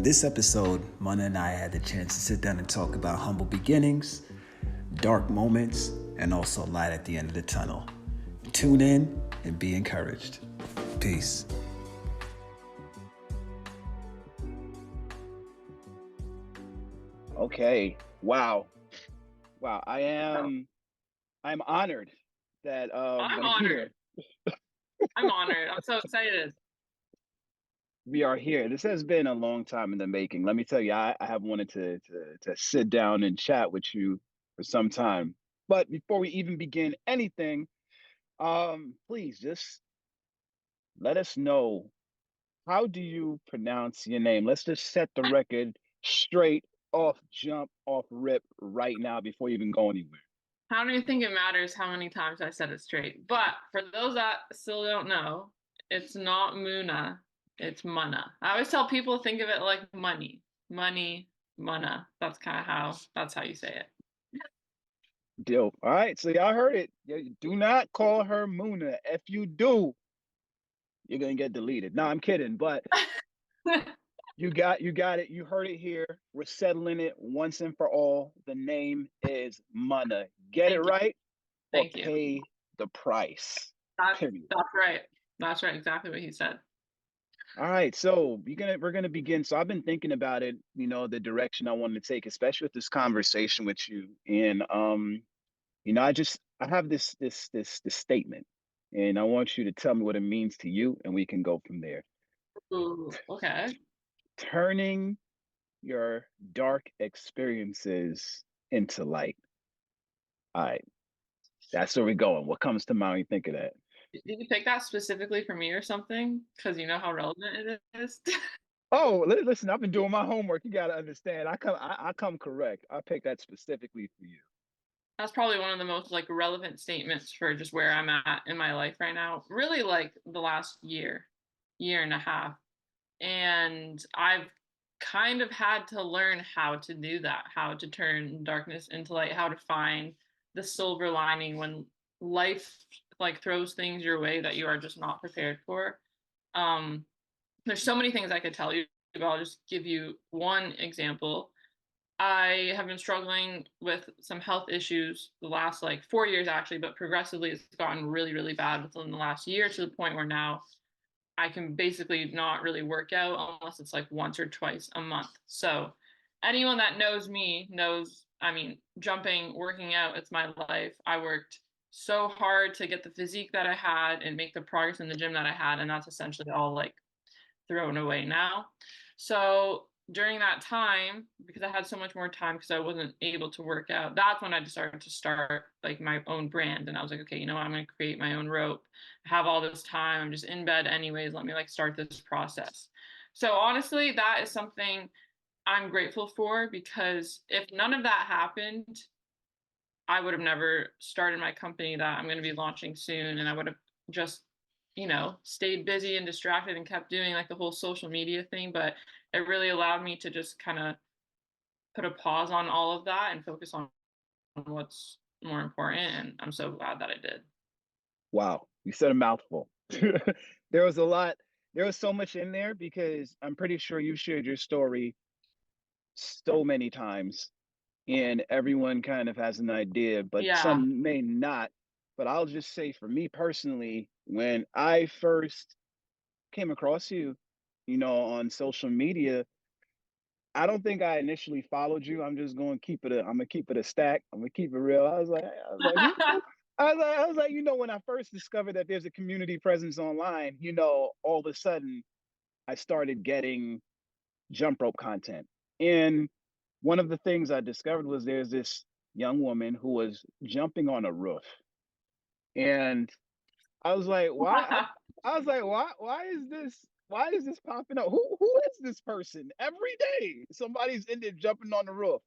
In this episode, Mana and I had the chance to sit down and talk about humble beginnings, dark moments, and also light at the end of the tunnel. Tune in and be encouraged. Peace. Okay. Wow. Wow. I'm honored that I'm we're here. honored. I'm honored. I'm so excited. We are here. This has been a long time in the making. Let me tell you, I have wanted to sit down and chat with you for some time. But before we even begin anything, please just let us know, how do you pronounce your name? Let's just set the record straight off, jump off rip right now before you even go anywhere. I don't even think it matters how many times I said it straight. But for those that still don't know, it's not Muna, it's Mana. I always tell people think of it like money. Money, Mana. That's how you say it. Deal. All right, so y'all heard it. Do not call her Muna. If you do, you're gonna get deleted. No, I'm kidding, but you got it. You heard it here. We're settling it once and for all. The name is Mana. Get it Thank you. right or Thank you. pay the price. Period. That's right. That's right. Exactly what he said. All right, so we're gonna begin. So I've been thinking about it, the direction I wanted to take, especially with this conversation with you. And I have this statement, and I want you to tell me what it means to you, and we can go from there. Ooh, okay. Turning your dark experiences into light. All right, that's where we're going. What comes to mind when you think of that? Did you pick that specifically for me or something? Because you know how relevant it is. Oh, listen, I've been doing my homework. You got to understand. I come correct. I picked that specifically for you. That's probably one of the most like relevant statements for just where I'm at in my life right now. Really like the last year and a half. And I've kind of had to learn how to do that, how to turn darkness into light, how to find the silver lining when life like throws things your way that you are just not prepared for. Um, there's so many things I could tell you, but I'll just give you one example. I have been struggling with some health issues the last like 4 years actually, but progressively it's gotten really, really bad within the last year to the point where now I can basically not really work out unless it's like once or twice a month. So anyone that knows me knows, I mean, jumping, working out, it's my life. I worked so hard to get the physique that I had and make the progress in the gym that I had, and that's essentially all like thrown away now. So during that time, because I had so much more time because I wasn't able to work out, that's when I decided to start like my own brand. And I was like, okay, you know what? I'm going to create my own rope. I have all this time. I'm just in bed anyways. Let me like start this process. So honestly, that is something I'm grateful for because if none of that happened, I would have never started my company that I'm going to be launching soon. And I would have just, stayed busy and distracted and kept doing like the whole social media thing. But it really allowed me to just kind of put a pause on all of that and focus on what's more important. And I'm so glad that I did. Wow, you said a mouthful. There was a lot. There was so much in there because I'm pretty sure you shared your story so many times, and everyone kind of has an idea, but Yeah. some may not. But I'll just say for me personally, when I first came across you, on social media, I don't think I initially followed you. I'm gonna keep it a stack. I'm gonna keep it real. Who? I was like, when I first discovered that there's a community presence online, all of a sudden I started getting jump rope content. And one of the things I discovered was there's this young woman who was jumping on a roof. And I was like, why? I was like, why is this? Why is this popping up? Who is this person? Every day somebody's in there jumping on the roof.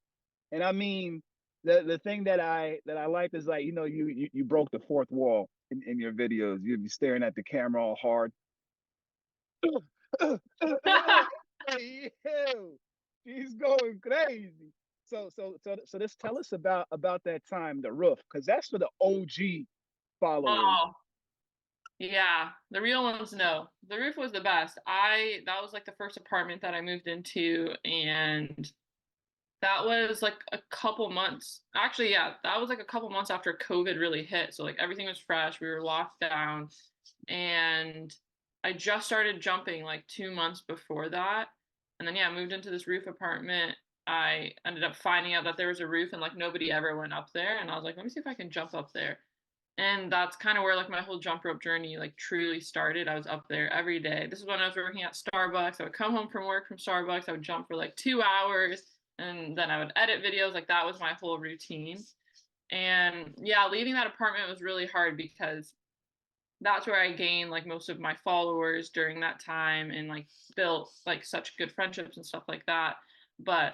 And I mean, the thing that I like is, like, you broke the fourth wall in your videos. You'd be staring at the camera all hard. Hey, yo, she's going crazy. So just tell us about that time, the roof, because that's for the OG followers. Oh, Yeah, the real ones, no. The roof was the best. That was like the first apartment that I moved into, and that was like a couple months. Actually, yeah, that was like a couple months after COVID really hit. So like everything was fresh. We were locked down, and I just started jumping like 2 months before that. And then yeah, I moved into this roof apartment. I ended up finding out that there was a roof and like nobody ever went up there. And I was like, let me see if I can jump up there. And that's kind of where like my whole jump rope journey like truly started. I was up there every day. This is when I was working at Starbucks. I would come home from work from Starbucks. I would jump for like 2 hours and then I would edit videos. Like that was my whole routine. And yeah, leaving that apartment was really hard because that's where I gained like most of my followers during that time and like built like such good friendships and stuff like that. But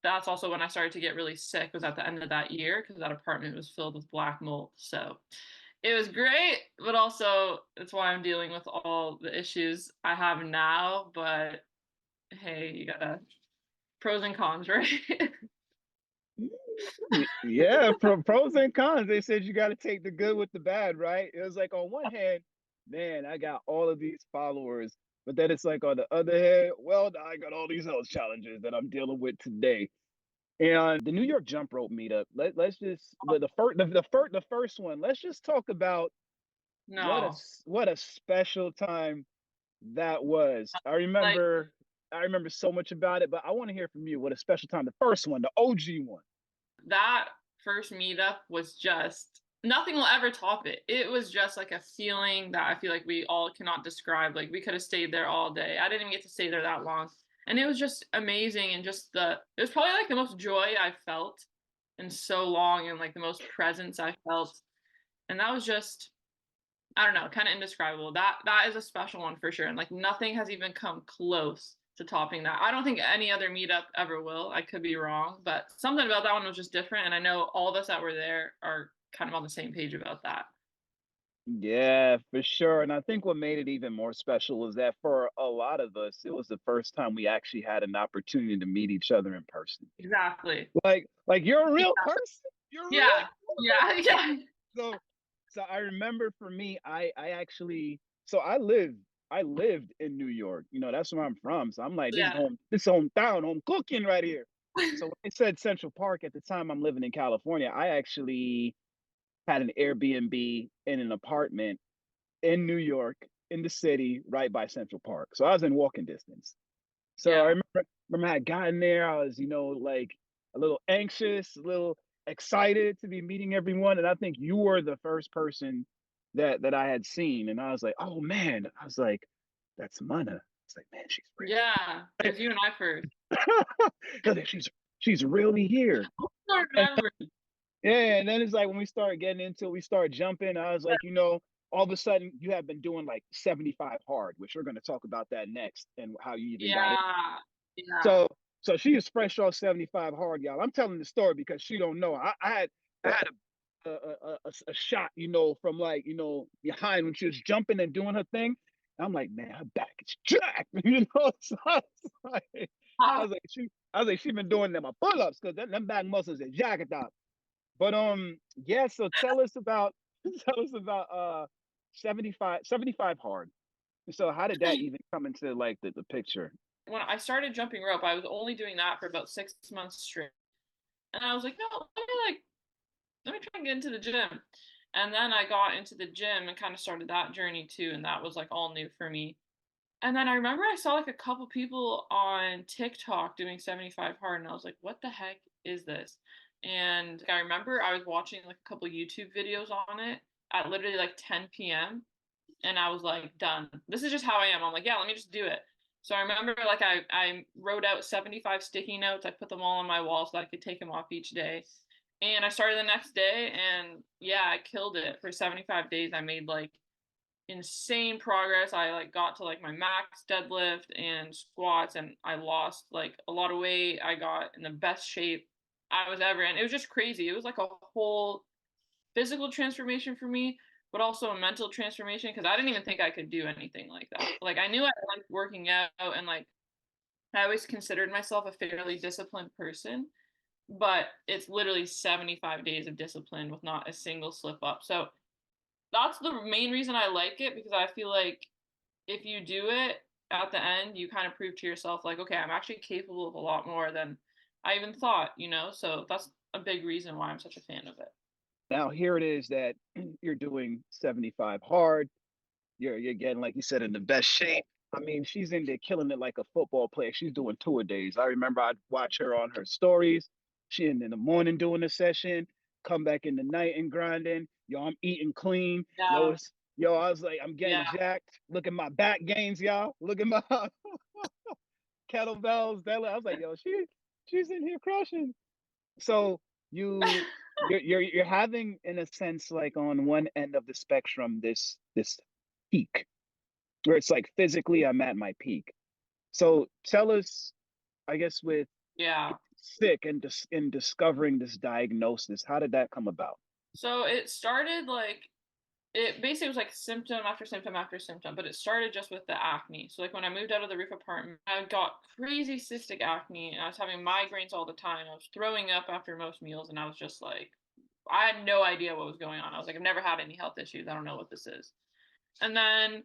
that's also when I started to get really sick was at the end of that year because that apartment was filled with black mold. So it was great, but also it's why I'm dealing with all the issues I have now. But hey, you gotta pros and cons, right? Yeah, pros and cons. They said you got to take the good with the bad, right? It was like on one hand, man, I got all of these followers, but then it's like on the other hand, well, I got all these health challenges that I'm dealing with today. And the New York jump rope meetup. Let's just the first one. Let's just talk about No, what a special time that was. like I remember so much about it, but I want to hear from you. What a special time. The first one, the OG one. that first meetup was just nothing will ever top it. It was just like a feeling that I feel like we all cannot describe. Like we could have stayed there all day. I didn't even get to stay there that long. And it was just amazing and just it was probably like the most joy I felt in so long and like the most presence I felt. And that was just I don't know, kind of indescribable. That is a special one for sure. And like nothing has even come close to topping that. I don't think any other meetup ever will. I could be wrong, but something about that one was just different. And I know all of us that were there are kind of on the same page about that. Yeah, for sure. And I think what made it even more special was that for a lot of us, it was the first time we actually had an opportunity to meet each other in person. Exactly. Like you're a real Yeah. person. You're a real Yeah. Yeah. Yeah. so so I remember for me, I actually so I lived in New York. You know, that's where I'm from. So I'm like, Yeah. this is hometown, home cooking right here. So when I said Central Park at the time I'm living in California, I actually had an Airbnb in an apartment in New York, in the city, right by Central Park. So I was in walking distance. So I Yeah. remember I had gotten there. I was, like a little anxious, a little excited to be meeting everyone. And I think you were the first person that I had seen. And I was like, oh man. I was like, that's Mana. It's like, man, she's Yeah. It was you and I first. real. I was like, she's really here. I And remember. yeah, and then it's like when we started getting into it, we started jumping. I was like, all of a sudden you have been doing like 75 hard, which we're going to talk about that next and how you even got it. Yeah. Yeah. So she is fresh off 75 hard, y'all. I'm telling the story because she don't know. I had a shot, from like, behind when she was jumping and doing her thing. I'm like, man, her back is jacked, So I was like, she been doing them pull-ups because them back muscles are jacked out. But yeah, so tell us about tell us about 75 hard. So how did that even come into like the picture? When I started jumping rope, I was only doing that for about 6 months straight. And I was like, no, let me try and get into the gym. And then I got into the gym and kind of started that journey too. And that was like all new for me. And then I remember I saw like a couple people on TikTok doing 75 hard. And I was like, what the heck is this? And I remember I was watching like a couple YouTube videos on it at literally like 10 p.m. And I was like, done. This is just how I am. I'm like, yeah, let me just do it. So I remember like I wrote out 75 sticky notes. I put them all on my wall so that I could take them off each day. And I started the next day and yeah, I killed it. For 75 days I made like insane progress. I like got to like my max deadlift and squats and I lost like a lot of weight. I got in the best shape I was ever in. It was just crazy. It was like a whole physical transformation for me, but also a mental transformation because I didn't even think I could do anything like that. Like I knew I liked working out and like I always considered myself a fairly disciplined person, but it's literally 75 days of discipline with not a single slip up. So that's the main reason I like it, because I feel like if you do it at the end, you kind of prove to yourself like, okay, I'm actually capable of a lot more than I even thought, you know? So that's a big reason why I'm such a fan of it. Now here it is that you're doing 75 hard. You're getting, like you said, in the best shape. I mean, she's in there killing it like a football player. She's doing tour days. I remember I'd watch her on her stories. She in the morning doing a session, come back in the night and grinding. Yo, I'm eating clean. Yo, Yeah, I was like, I'm yeah. getting jacked. Look at my back gains, y'all. Look at my kettlebells. I was like, yo, she's in here crushing. So you you're having, in a sense, like on one end of the spectrum, this peak where it's like physically I'm at my peak. So tell us, I guess, with Yeah. sick and in discovering this diagnosis, how did that come about? So it started like, it basically was like symptom after symptom after symptom, but it started just with the acne. So like when I moved out of the roof apartment, I got crazy cystic acne and I was having migraines all the time. I was throwing up after most meals and I was just like, I had no idea what was going on. I was like, I've never had any health issues. I don't know what this is. And then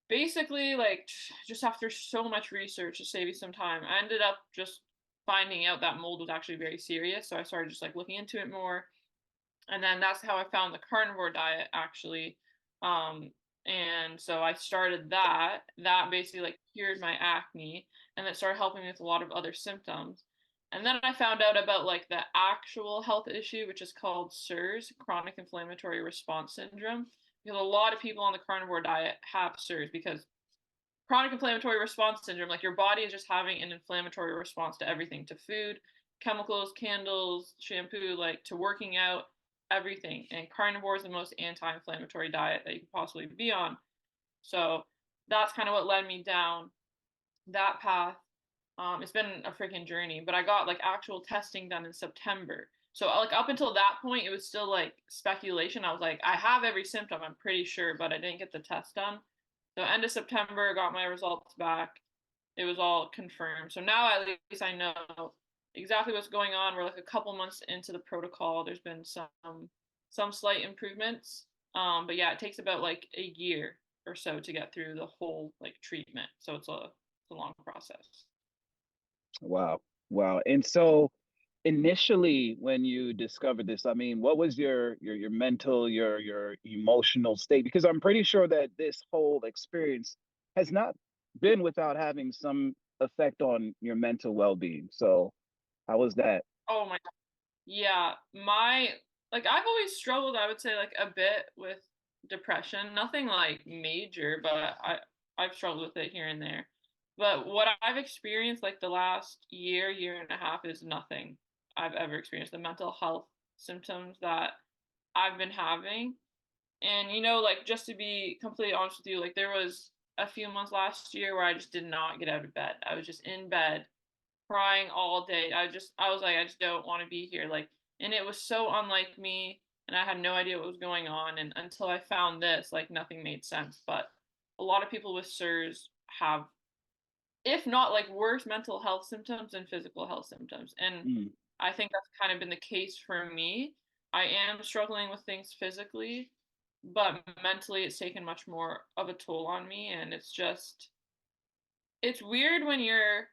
basically, like, just after so much research to save you some time, I ended up just finding out that mold was actually very serious. So I started just like looking into it more, and then that's how I found the carnivore diet actually. Um, and so I started that. That basically like cured my acne, and it started helping me with a lot of other symptoms. And then I found out about like the actual health issue, which is called CIRS, chronic inflammatory response syndrome. Because a lot of people on the carnivore diet have CIRS, because chronic inflammatory response syndrome, like your body is just having an inflammatory response to everything, to food, chemicals, candles, shampoo, like to working out, everything. And carnivore is the most anti-inflammatory diet that you could possibly be on. So that's kind of what led me down that path. It's been a freaking journey, but I got like actual testing done in September. So like up until that point, it was still like speculation. I was like, I have every symptom, I'm pretty sure, but I didn't get the test done. So end of September, got my results back. It was all confirmed. So now at least I know exactly what's going on. We're like a couple months into the protocol. There's been some slight improvements. But yeah, it takes about like a year or so to get through the whole like treatment. So it's a long process. Wow. Wow. And so initially when you discovered this, I mean, what was your mental, your emotional state? Because I'm pretty sure that this whole experience has not been without having some effect on your mental well-being. So how was that? Oh my, yeah, my like I've always struggled, I would say, like a bit with depression. Nothing like major, but I've struggled with it here and there. But what I've experienced like the last year, year and a half is nothing I've ever experienced. The mental health symptoms that I've been having. And like just to be completely honest with you, like there was a few months last year where I just did not get out of bed. I was just in bed crying all day. I was like, I just don't want to be here. Like, and it was so unlike me, and I had no idea what was going on. And until I found this, like nothing made sense. But a lot of people with SIRS have, if not like worse mental health symptoms than physical health symptoms. And Mm. I think that's kind of been the case for me. I am struggling with things physically, but mentally it's taken much more of a toll on me. And it's weird when you're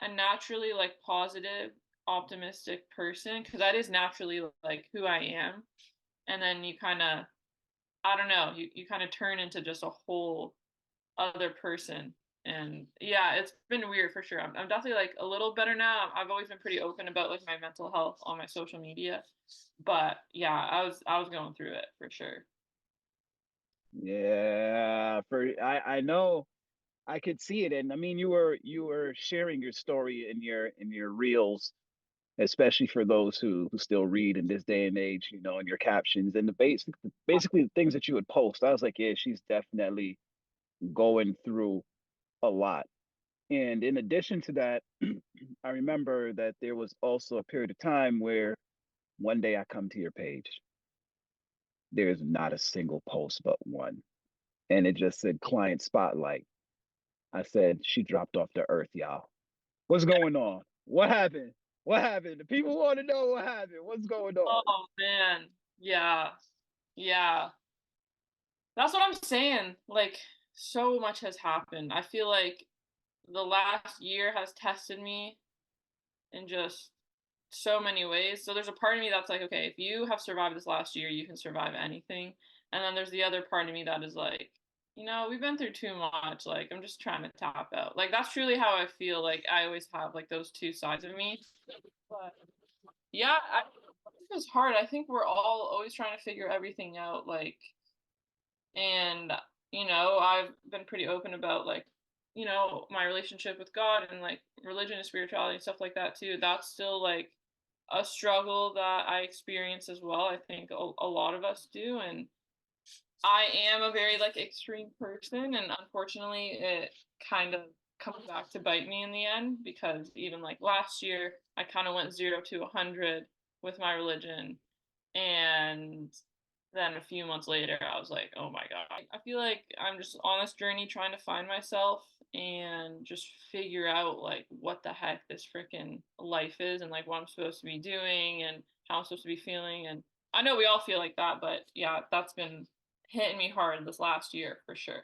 a naturally like positive, optimistic person, because that is naturally like who I am. And then you kind of, I don't know, you kind of turn into just a whole other person. And yeah, it's been weird for sure. I'm definitely like a little better now. I've always been pretty open about like my mental health on my social media, but yeah, I was going through it for sure. Yeah, I know, I could see it. And I mean, you were sharing your story in your reels, especially for those who still read in this day and age, in your captions and the basically the things that you would post. I was like, yeah, she's definitely going through a lot. And in addition to that, I remember that there was also a period of time where one day I come to your page, there's not a single post but one. And it just said client spotlight. I said, she dropped off the earth, y'all. What's going on? What happened? What happened? The people want to know what happened. What's going on? Oh man, yeah, yeah. That's what I'm saying. Like, so much has happened. I feel like the last year has tested me in just so many ways. So there's a part of me that's like, okay, if you have survived this last year, you can survive anything. And then there's the other part of me that is like, we've been through too much. Like, I'm just trying to tap out. Like, that's truly how I feel. Like, I always have like those two sides of me. But yeah, it's hard. I think we're all always trying to figure everything out. Like, and I've been pretty open about like my relationship with God and like religion and spirituality and stuff like that too. That's still like a struggle that I experience as well. I think a lot of us do, and I am a very like extreme person, and unfortunately it kind of comes back to bite me in the end, because even like last year I kind of went 0 to 100 with my religion, and then a few months later I was like, oh my god, I feel like I'm just on this journey trying to find myself and just figure out like what the heck this freaking life is, and like what I'm supposed to be doing and how I'm supposed to be feeling. And I know we all feel like that, but yeah, that's been hitting me hard this last year for sure.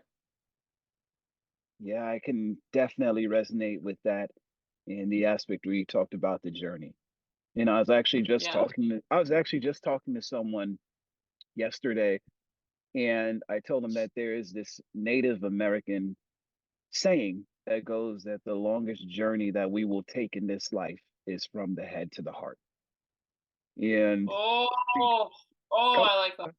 Yeah, I can definitely resonate with that in the aspect where you talked about the journey. Yeah. I was actually just talking to someone yesterday, and I told them that there is this Native American saying that goes that the longest journey that we will take in this life is from the head to the heart. And Oh, come I like that.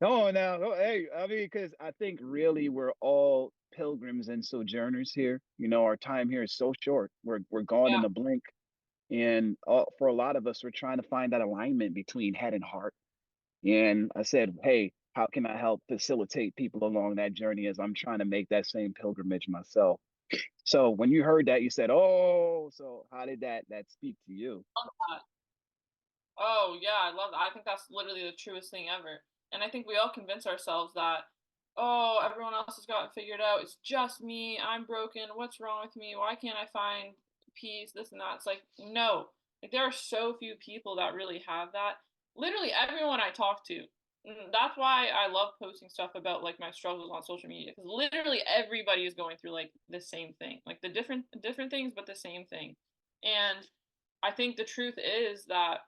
come on now. Oh, hey, I mean, because I think really we're all pilgrims and sojourners here. Our time here is so short. We're gone in Yeah. a blink. And for a lot of us, we're trying to find that alignment between head and heart. And I said, hey, how can I help facilitate people along that journey as I'm trying to make that same pilgrimage myself? So when you heard that, you said, "Oh, so how did that speak to you?" Love that. Oh, yeah, I love that. I think that's literally the truest thing ever. And I think we all convince ourselves that, oh, everyone else has got it figured out. It's just me. I'm broken. What's wrong with me? Why can't I find peace? This and that. It's like, no. Like, there are so few people that really have that. Literally everyone I talk to. That's why I love posting stuff about like my struggles on social media, because literally everybody is going through like the same thing, like the different things, but the same thing. And I think the truth is that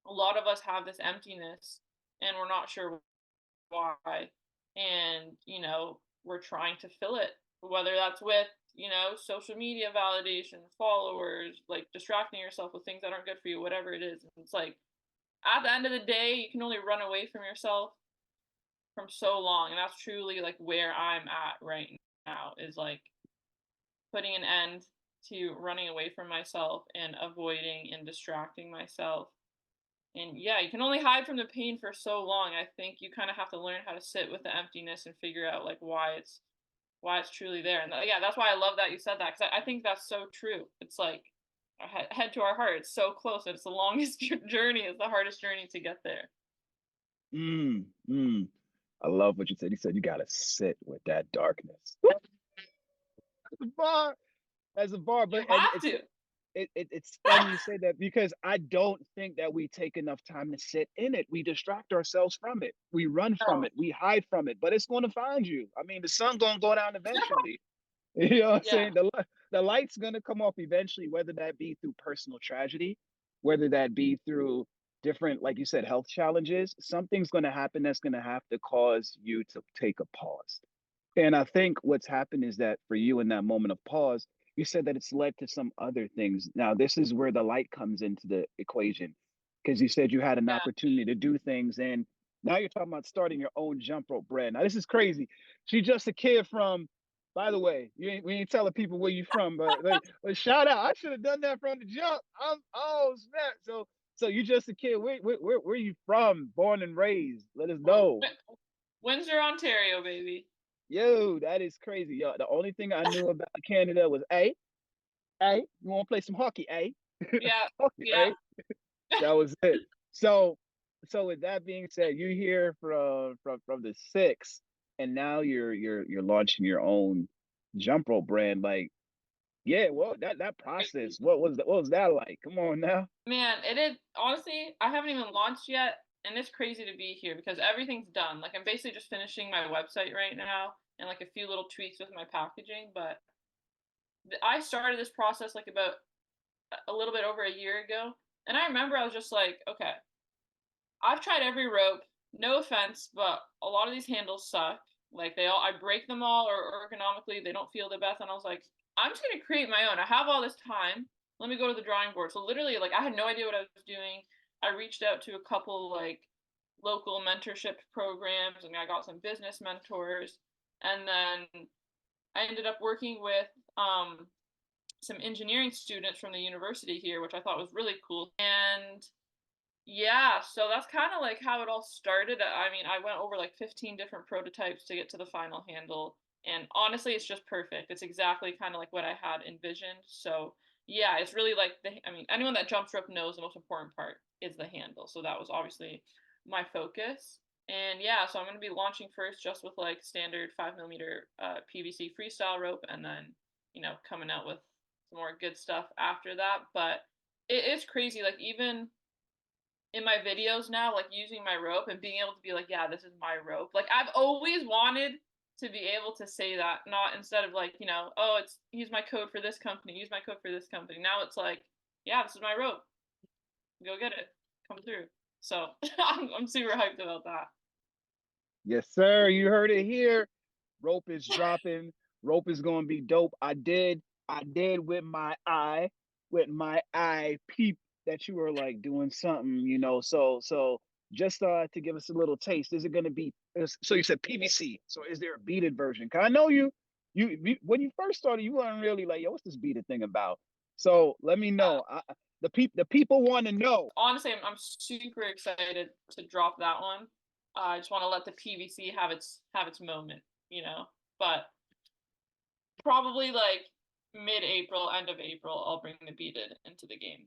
a lot of us have this emptiness and we're not sure why. And we're trying to fill it, whether that's with social media validation, followers, like distracting yourself with things that aren't good for you, whatever it is. And it's like, at the end of the day, you can only run away from yourself from so long. And that's truly like where I'm at right now, is like putting an end to running away from myself and avoiding and distracting myself. And yeah, you can only hide from the pain for so long. I think you kind of have to learn how to sit with the emptiness and figure out like why it's truly there. And yeah, that's why I love that you said that, because I think that's so true. It's like our head to our heart. It's so close. It's the longest journey. It's the hardest journey to get there. Mm, mm. I love what you said. You said you got to sit with that darkness. The bar as a bar, You but and have to. it's funny you say that because I don't think that we take enough time to sit in it. We distract ourselves from it. We run from No. it. We hide from it. But it's going to find you. I mean, the sun gonna go down eventually. You know what I'm Yeah. saying? The light's gonna come off eventually, whether that be through personal tragedy, whether that be through different, like you said, health challenges. Something's gonna happen that's gonna have to cause you to take a pause. And I think what's happened is that for you in that moment of pause, you said that it's led to some other things. Now, this is where the light comes into the equation, because you said you had an Yeah. opportunity to do things, and now you're talking about starting your own jump rope brand. Now, this is crazy. She's just a kid from, by the way, we ain't telling people where you from, but shout out. I should have done that from the jump. Oh snap. So you just a kid. Where you from? Born and raised. Let us know. Windsor, Ontario, baby. Yo, that is crazy. Yo, the only thing I knew about Canada was you want to play some hockey, Yeah. hockey, Yeah. That was it. So, so with that being said, you hear from the six, and now you're launching your own jump rope brand. Like, yeah, well, that process, what was that like? Come on now. Man, it is honestly, I haven't even launched yet. and it's crazy to be here because everything's done. Like I'm basically just finishing my website right now and like a few little tweaks with my packaging, but I started this process like about a little bit over a year ago, and I remember I was just like, okay, I've tried every rope. No offense, but a lot of these handles suck. Like I break them all, or ergonomically they don't feel the best. And I was like, I'm just gonna create my own. I have all this time. Let me go to the drawing board. So literally, like I had no idea what I was doing. I reached out to a couple like local mentorship programs, and I got some business mentors. And then I ended up working with some engineering students from the university here, which I thought was really cool. And yeah, so that's kind of like how it all started. I mean, I went over like 15 different prototypes to get to the final handle. And honestly, it's just perfect. It's exactly kind of like what I had envisioned. So, yeah, it's really like I mean, anyone that jumps rope knows the most important part is the handle. So that was obviously my focus. And yeah, so I'm going to be launching first just with like standard 5 millimeter PVC freestyle rope, and then, coming out with some more good stuff after that. But it's crazy. Like, even in my videos now, like using my rope and being able to be like, yeah, this is my rope. Like I've always wanted to be able to say that, not instead of like, oh, it's use my code for this company, use my code for this company. Now it's like, yeah, this is my rope. Go get it. Come through. So I'm super hyped about that. Yes, sir. You heard it here. Rope is dropping. Rope is gonna be dope. I did with my eye peep that you were like doing something, So just to give us a little taste, is it gonna be so you said PVC. So is there a beaded version? Cause I know you when you first started, you weren't really like, yo, what's this beaded thing about? So let me know. The people want to know. Honestly, I'm super excited to drop that one. I just want to let the PVC have its moment, But probably like mid-April, end of April, I'll bring the beaded into the game.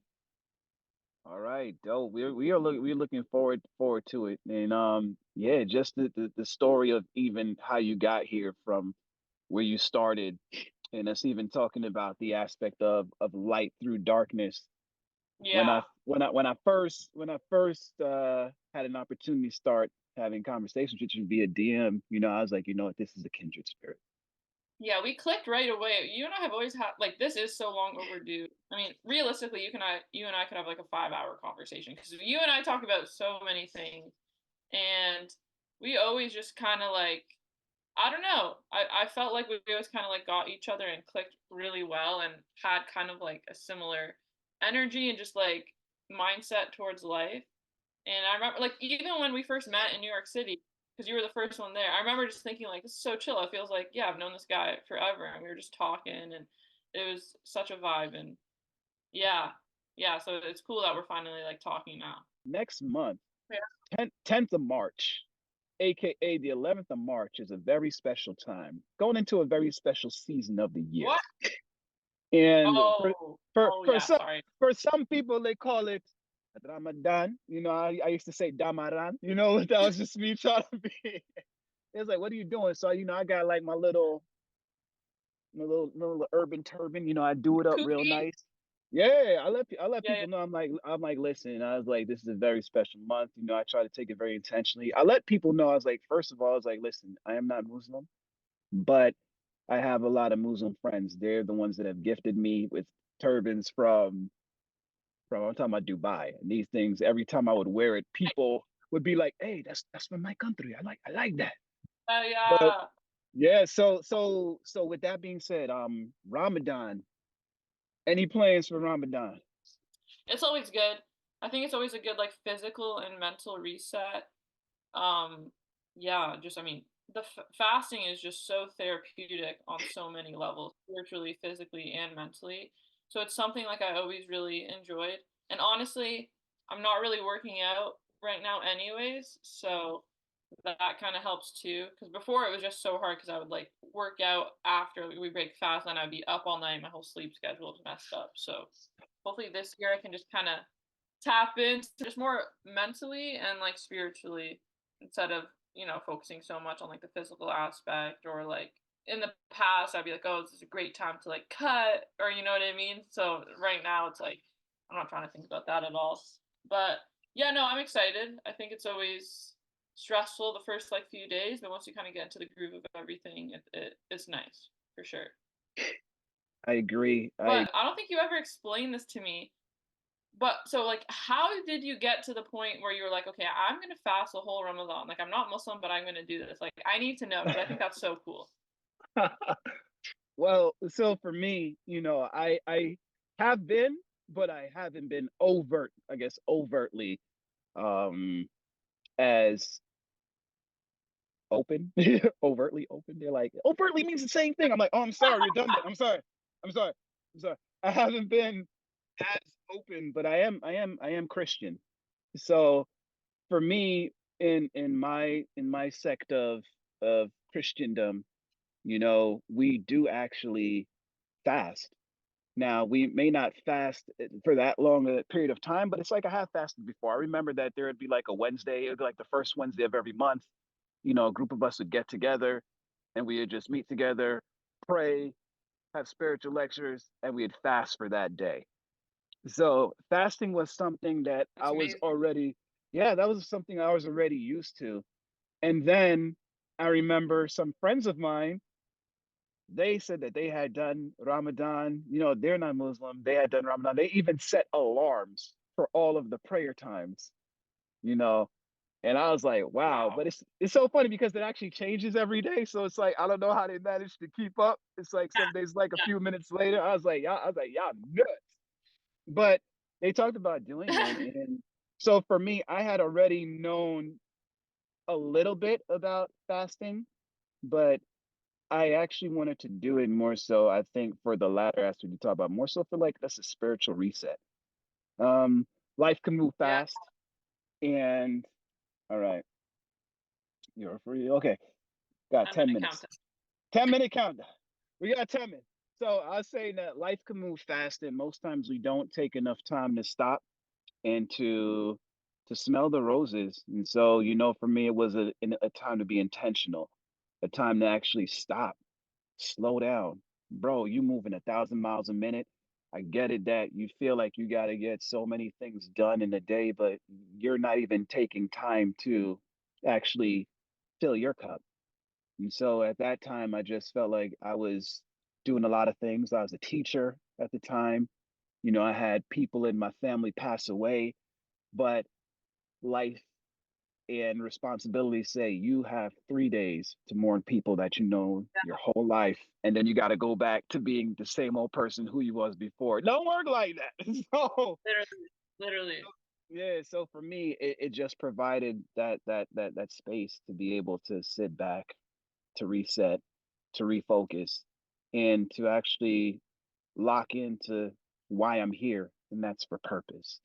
All right, dope. We're looking forward to it, and yeah, just the story of even how you got here from where you started, and us even talking about the aspect of light through darkness. Yeah. When I first had an opportunity to start having conversations with you via DM, I was like, you know what, this is a kindred spirit. Yeah, we clicked right away. You and I have always had like this is so long overdue. I mean, realistically, you and I could have like a 5 hour conversation because you and I talk about so many things, and we always just kind of like I don't know. I felt like we always kind of like got each other and clicked really well and had kind of like a similar energy and just like mindset towards life. And I remember, like, even when we first met in New York City, because you were the first one there, I remember just thinking, like, this is so chill. It feels like, yeah, I've known this guy forever. And we were just talking, and it was such a vibe. And yeah, yeah. So it's cool that we're finally, like, talking now. Next month, Yeah. 10th of March, aka the 11th of March, is a very special time, going into a very special season of the year. What? And Oh, yeah, sorry. for some people, they call it Ramadan. I used to say Damaran. That was just me trying to be. It's like, what are you doing? So I got like my little urban turban. I do it up real Kufi? nice. Yeah, I let Yeah, yeah. people know. I'm like, listen. I was like, this is a very special month. I try to take it very intentionally. I let people know. I was like, first of all, I was like, listen, I am not Muslim, but I have a lot of Muslim friends. They're the ones that have gifted me with turbans from I'm talking about Dubai. And these things, every time I would wear it, people would be like, "Hey, that's from my country. I like that." Oh, But yeah. yeah, so with that being said, Ramadan. Any plans for Ramadan? It's always good. I think it's always a good, like, physical and mental reset. Um, yeah, just I mean, the fasting is just so therapeutic on so many levels, spiritually, physically, and mentally. So it's something like I always really enjoyed. And honestly, I'm not really working out right now anyways, so that kind of helps too. Because before it was just so hard because I would like work out after we break fast, and I'd be up all night. My whole sleep schedule was messed up. So hopefully this year I can just kind of tap into just more mentally and like spiritually instead of focusing so much on like the physical aspect, or like in the past I'd be like, oh, this is a great time to like cut, or you know what I mean. So right now it's like I'm not trying to think about that at all. But Yeah, no, I'm excited. I think it's always stressful the first like few days, but once you kind of get into the groove of everything, it's nice for sure. I agree. But I don't think you ever explained this to me. But so like how did you get to the point where you were like, okay, I'm gonna fast the whole Ramadan. Like I'm not Muslim, but I'm gonna do this. Like I need to know because I think that's so cool. Well, so for me, I have been, but I haven't been overt, I guess, overtly um as open, overtly open. They're like, overtly means the same thing. I'm like, oh, I'm sorry, redundant. I'm sorry. I'm sorry. I'm sorry. I haven't been as open, but I am Christian. So for me, in my sect of Christendom, we do actually fast. Now, we may not fast for that long a period of time, but it's like I have fasted before. I remember that there would be like a Wednesday, it would be like the first Wednesday of every month. A group of us would get together and we would just meet together, pray, have spiritual lectures, and we'd fast for that day. So fasting was something that I That's was amazing. already, yeah, that was something I was already used to. And then I remember some friends of mine, they said that they had done Ramadan. They're not Muslim. They had done Ramadan. They even set alarms for all of the prayer times, you know. And I was like, wow, Wow. but it's so funny because it actually changes every day. So it's like I don't know how they managed to keep up. It's like Yeah, some days like a yeah. few minutes later, y'all nuts. But they talked about doing it. And so for me, I had already known a little bit about fasting, but I actually wanted to do it more so, I think, for the latter aspect you talk about, more so for like that's a spiritual reset. Um, Life can move Yeah, fast, and all right, you're free. Okay, got 10 10-minute minutes. countdown. 10-minute countdown. We got 10 minutes. So I was saying that life can move fast, and most times we don't take enough time to stop and to smell the roses. And so, for me, it was a time to be intentional, a time to actually stop, slow down. Bro, you moving 1,000 miles a minute. I get it that you feel like you got to get so many things done in a day, but you're not even taking time to actually fill your cup. And so at that time, I just felt like I was doing a lot of things. I was a teacher at the time. I had people in my family pass away, but life and responsibility say you have 3 days to mourn people that you know your whole life. And then you got to go back to being the same old person who you was before. It don't work like that. So Literally, literally. yeah, so for me, it just provided that space to be able to sit back, to reset, to refocus, and to actually lock into why I'm here, and that's for purpose.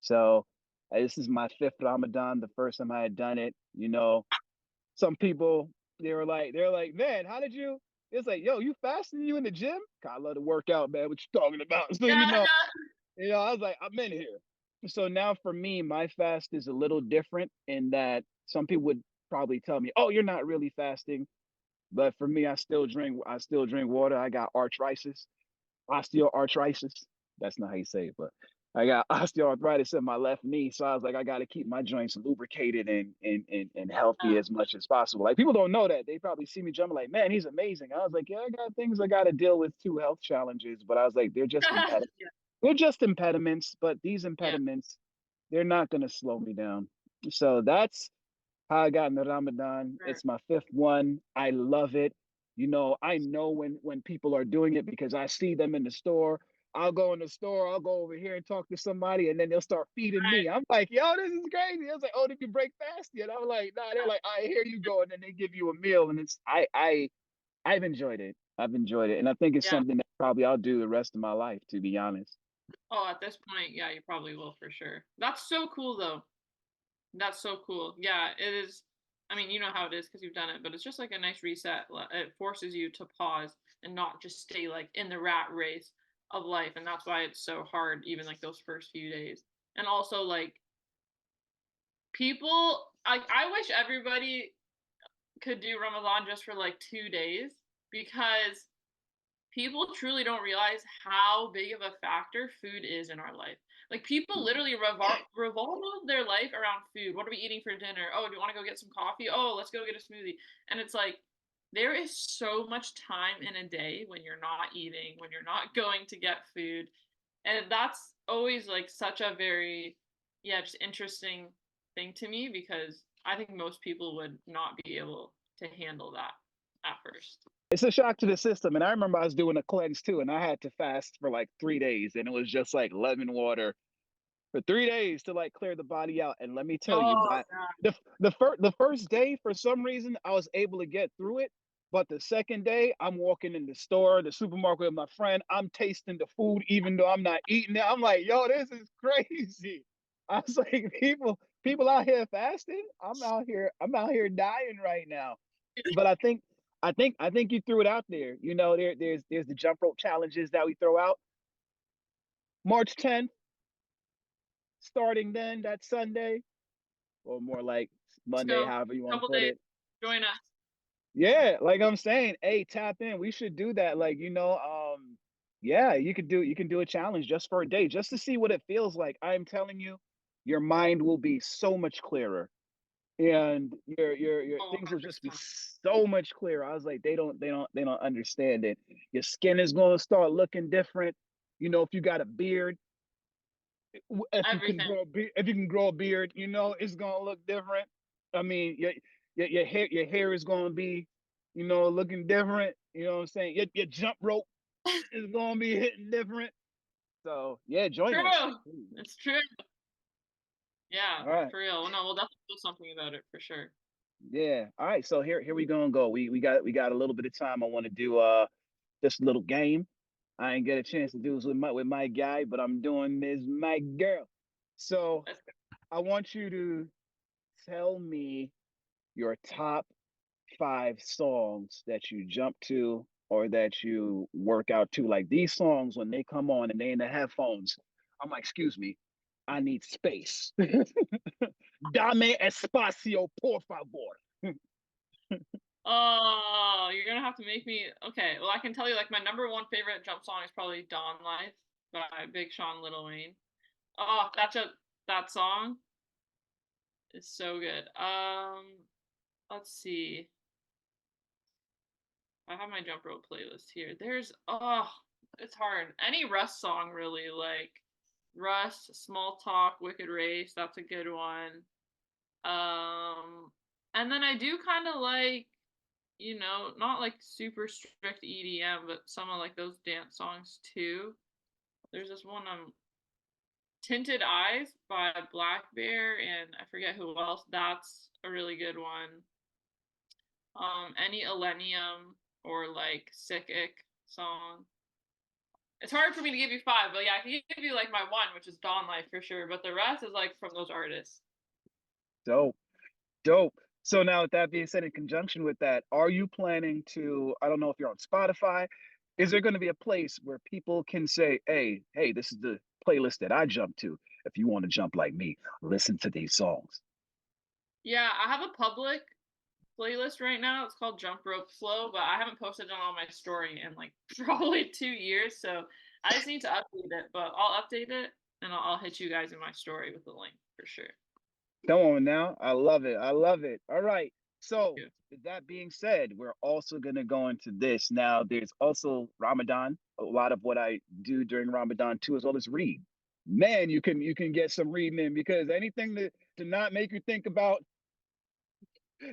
So this is my fifth Ramadan. The first time I had done it, some people they're like, man, how did you? It's like, yo, you fasting? You in the gym? I love to work out, man. What you talking about? So Yeah, I was like, I'm in here. So now for me, my fast is a little different in that some people would probably tell me, oh, you're not really fasting. But for me, I still drink water. I got arthritis, osteoarthritis. That's not how you say it, but I got osteoarthritis in my left knee. So I was like, I got to keep my joints lubricated and healthy as much as possible. Like people don't know that. They probably see me jumping like, man, he's amazing. I was like, yeah, I got things I got to deal with too, health challenges. But I was like, they're just yeah. impediments. They're just impediments, but these Yeah. impediments, they're not going to slow me down. So that's how I got into Ramadan. Sure. It's my fifth one. I love it. I know when people are doing it because I see them in the store. I'll go in the store, I'll go over here and talk to somebody, and then they'll start feeding Right. me. I'm like, yo, this is crazy. I was like, oh, did you break fast yet? I'm like, nah, they're like, I hear you go, and then they give you a meal, and I've enjoyed it. I've enjoyed it. And I think it's Yeah. something that probably I'll do the rest of my life, to be honest. Oh, at this point, yeah, you probably will for sure. That's so cool though. That's so cool. Yeah, it is. I mean, you know how it is because you've done it, but it's just like a nice reset. It forces you to pause and not just stay like in the rat race of life, and that's why it's so hard, even like those first few days. And also, like people, like I wish everybody could do Ramadan just for like 2 days because people truly don't realize how big of a factor food is in our life. Like people literally revolve their life around food. What are we eating for dinner? Oh, do you want to go get some coffee? Oh, let's go get a smoothie. And it's like there is so much time in a day when you're not eating, when you're not going to get food. And that's always like such a very, yeah, just interesting thing to me because I think most people would not be able to handle that at first. It's a shock to the system. And I remember I was doing a cleanse too, and I had to fast for like 3 days, and it was just like lemon water for 3 days to like clear the body out. And let me tell you, Oh, God. the first day, for some reason, I was able to get through it. But the second day, I'm walking in the store, the supermarket with my friend. I'm tasting the food, even though I'm not eating it. I'm like, yo, this is crazy. I was like, people out here fasting. I'm out here dying right now. But I think you threw it out there. You know, there's the jump rope challenges that we throw out. March 10th, starting then that Sunday, or more like Let's Monday, go. however you want to Couple put days. it. Join us. Yeah, like I'm saying, hey, tap in. We should do that. Like, yeah, you can do a challenge just for a day, just to see what it feels like. I'm telling you, your mind will be so much clearer. And your Oh, things will just be 100%. so much clearer. I was like, they don't understand it. Your skin is gonna start looking different. If you got a beard, Everything. if you can grow a beard, it's gonna look different. I mean, your hair is gonna be, looking different. You know what I'm saying? Your jump rope is gonna be hitting different. So yeah, join us. True. It's true. Yeah, All right. for real. No, we'll definitely do something about it for sure. Yeah. All right. So here we gonna go. We got a little bit of time. I want to do this little game. I ain't get a chance to do this with my guy, but I'm doing this my girl. So Let's I want you to tell me your top 5 songs that you jump to or that you work out to. Like these songs, when they come on and they in the headphones, I'm like, excuse me, I need space. Dame espacio, por favor. Oh, you're gonna have to make me okay. Well, I can tell you like my number one favorite jump song is probably Dawn Life by Big Sean Lil Wayne. Oh, that song is so good. Let's see. I have my jump rope playlist here. It's hard. Any Russ song really, like Russ, Small Talk, Wicked Race, that's a good one. Um, and then I do kind of like, not like super strict EDM, but some of like those dance songs too. There's this one Tinted Eyes by Black Bear and I forget who else. That's a really good one. Any Illenium or like Sickic song. It's hard for me to give you five, but yeah, I can give you like my one, which is Dawn Life for sure. But the rest is like from those artists. Dope. Dope. So now, with that being said, in conjunction with that, are you planning to? I don't know if you're on Spotify. Is there going to be a place where people can say, "Hey, this is the playlist that I jump to. If you want to jump like me, listen to these songs." Yeah, I have a public playlist right now. It's called Jump Rope Flow, but I haven't posted it on my story in like probably 2 years. So I just need to update it, but I'll update it and I'll hit you guys in my story with the link for sure. Come on now. I love it. I love it. All right. So, Yeah. with that being said, we're also going to go into this. Now, there's also Ramadan. A lot of what I do during Ramadan too, as well as read. Man, you can get some reading in, because anything to not make you think about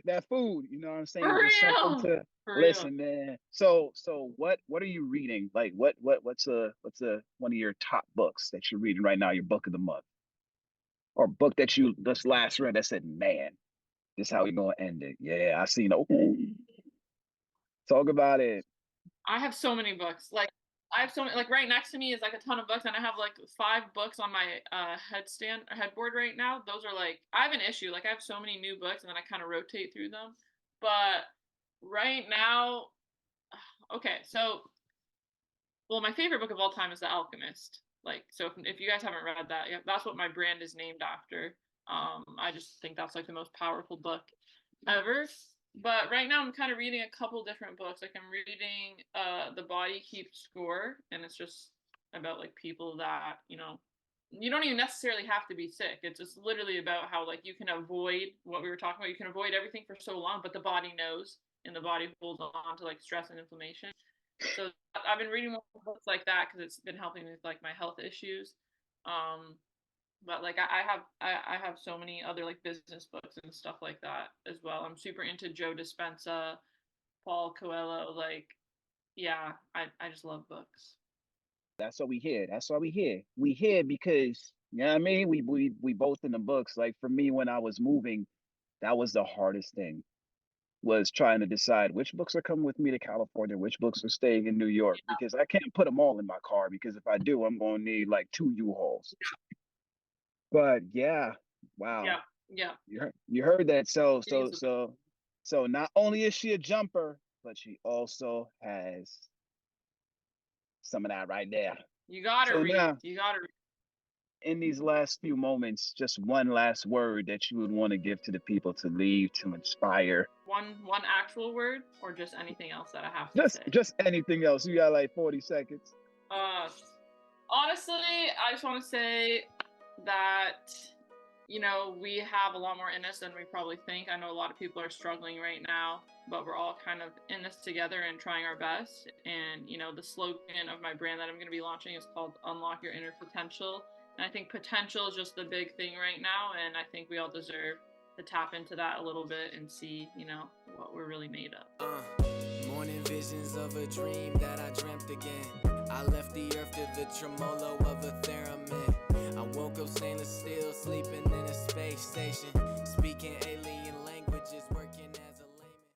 that food, you know what I'm For saying? Just something real. to For real. listen, man. So what are you reading? Like what's a one of your top books that you're reading right now, your book of the month? Or book that you just last read that said, man, this is how we gonna end it. Yeah, I seen. Okay. Talk about it. I have so many books. Like I have so many, like right next to me is like a ton of books and I have like 5 books on my headboard right now. Those are like I have an issue. Like I have so many new books and then I kind of rotate through them. But right now, okay, so well, my favorite book of all time is The Alchemist. Like, so if you guys haven't read that, yeah, that's what my brand is named after. I just think that's like the most powerful book ever. But right now, I'm kind of reading a couple different books. Like, I'm reading The Body Keeps Score, and it's just about like people that you don't even necessarily have to be sick. It's just literally about how like you can avoid what we were talking about. You can avoid everything for so long, but the body knows, and the body holds on to like stress and inflammation. So I've been reading more books like that because it's been helping me with like my health issues. But like I have so many other like business books and stuff like that as well. I'm super into Joe Dispenza, Paul Coelho. Like, yeah, I just love books. That's what we hear. That's why we here. We here because, you know what I mean? We both in the books. Like for me, when I was moving, that was the hardest thing, was trying to decide which books are coming with me to California, which books are staying in New York, because I can't put them all in my car, because if I do, I'm going to need like 2 U-Hauls. But yeah, wow. Yeah, yeah. You heard that. So It so is. so so not only is she a jumper, but she also has some of that right there. You gotta So read. now, You gotta read. in these last few moments, just one last word that you would want to give to the people to leave, to inspire. One actual word, or just anything else that I have to Just say. just anything else. You got like 40 seconds. Honestly, I just want to say that, you know, we have a lot more in us than we probably think. I know a lot of people are struggling right now, but we're all kind of in this together and trying our best. And, you know, the slogan of my brand that I'm going to be launching is called Unlock Your Inner Potential. And I think potential is just the big thing right now. And I think we all deserve to tap into that a little bit and see, you know, what we're really made of. Morning visions of a dream that I dreamt again. I left the earth to the tremolo of a theremin. I woke up stainless steel, sleeping in a space station.